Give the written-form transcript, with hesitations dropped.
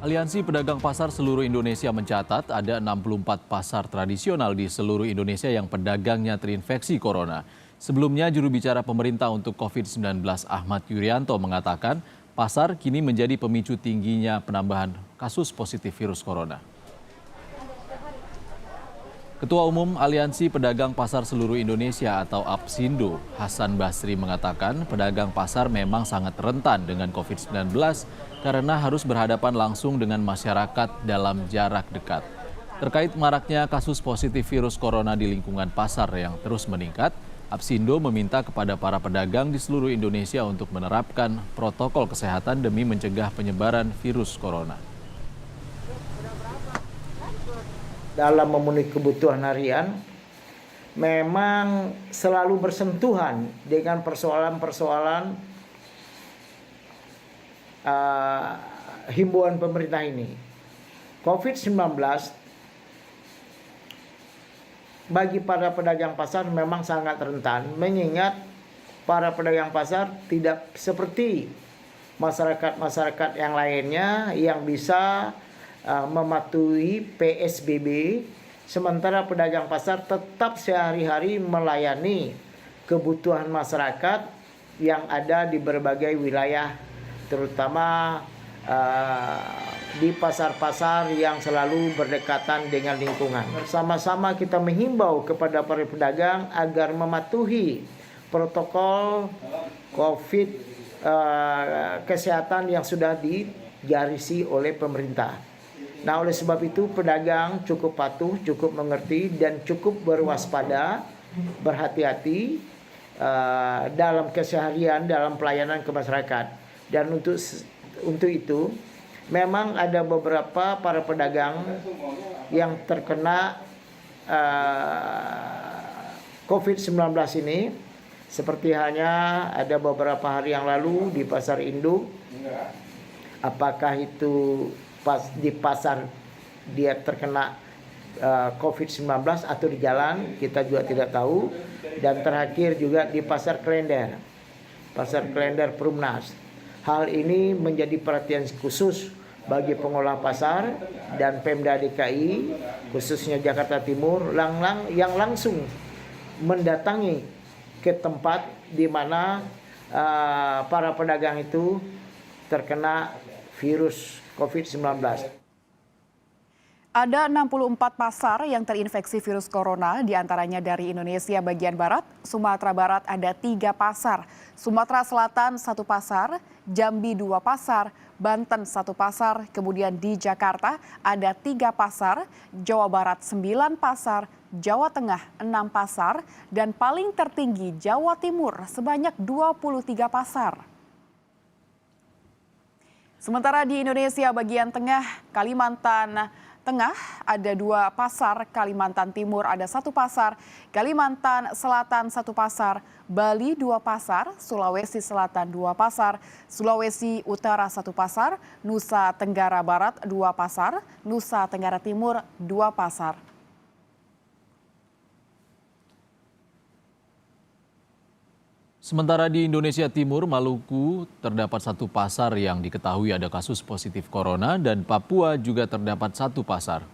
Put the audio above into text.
Aliansi Pedagang Pasar Seluruh Indonesia mencatat ada 64 pasar tradisional di seluruh Indonesia yang pedagangnya terinfeksi corona. Sebelumnya, juru bicara pemerintah untuk COVID-19 Ahmad Yuryanto mengatakan pasar kini menjadi pemicu tingginya penambahan kasus positif virus corona. Ketua Umum Aliansi Pedagang Pasar Seluruh Indonesia atau APSindo, Hasan Basri mengatakan pedagang pasar memang sangat rentan dengan COVID-19 karena harus berhadapan langsung dengan masyarakat dalam jarak dekat. Terkait maraknya kasus positif virus corona di lingkungan pasar yang terus meningkat, APSindo meminta kepada para pedagang di seluruh Indonesia untuk menerapkan protokol kesehatan demi mencegah penyebaran virus corona. Dalam memenuhi kebutuhan harian, memang selalu bersentuhan dengan persoalan-persoalan himbauan pemerintah ini. COVID-19 bagi para pedagang pasar memang sangat rentan, mengingat para pedagang pasar tidak seperti masyarakat-masyarakat yang lainnya yang bisa mematuhi PSBB, sementara pedagang pasar tetap sehari-hari melayani kebutuhan masyarakat yang ada di berbagai wilayah, terutama di pasar-pasar yang selalu berdekatan dengan lingkungan. Bersama-sama kita menghimbau kepada para pedagang agar mematuhi protokol COVID kesehatan yang sudah digarisi oleh pemerintah. Nah, oleh sebab itu pedagang cukup patuh, cukup mengerti, dan cukup berwaspada, berhati-hati dalam keseharian, dalam pelayanan ke masyarakat. Dan untuk itu, memang ada beberapa para pedagang yang terkena COVID-19 ini, seperti hanya ada beberapa hari yang lalu di Pasar Induk. Apakah itu di pasar dia terkena COVID-19 atau di jalan, kita juga tidak tahu. Dan terakhir juga di Pasar Klender Perumnas. Hal ini menjadi perhatian khusus bagi pengolah pasar dan Pemda DKI, khususnya Jakarta Timur, yang langsung mendatangi ke tempat di mana para pedagang itu terkena virus COVID-19. Ada 64 pasar yang terinfeksi virus corona, diantaranya dari Indonesia bagian Barat. Sumatera Barat ada 3 pasar, Sumatera Selatan 1 pasar, Jambi 2 pasar, Banten 1 pasar, kemudian di Jakarta ada 3 pasar, Jawa Barat 9 pasar, Jawa Tengah 6 pasar, dan paling tertinggi Jawa Timur sebanyak 23 pasar. Sementara di Indonesia bagian tengah, Kalimantan Tengah ada 2 pasar, Kalimantan Timur ada 1 pasar, Kalimantan Selatan 1 pasar, Bali 2 pasar, Sulawesi Selatan 2 pasar, Sulawesi Utara 1 pasar, Nusa Tenggara Barat 2 pasar, Nusa Tenggara Timur 2 pasar. Sementara di Indonesia Timur, Maluku terdapat 1 pasar yang diketahui ada kasus positif corona dan Papua juga terdapat 1 pasar.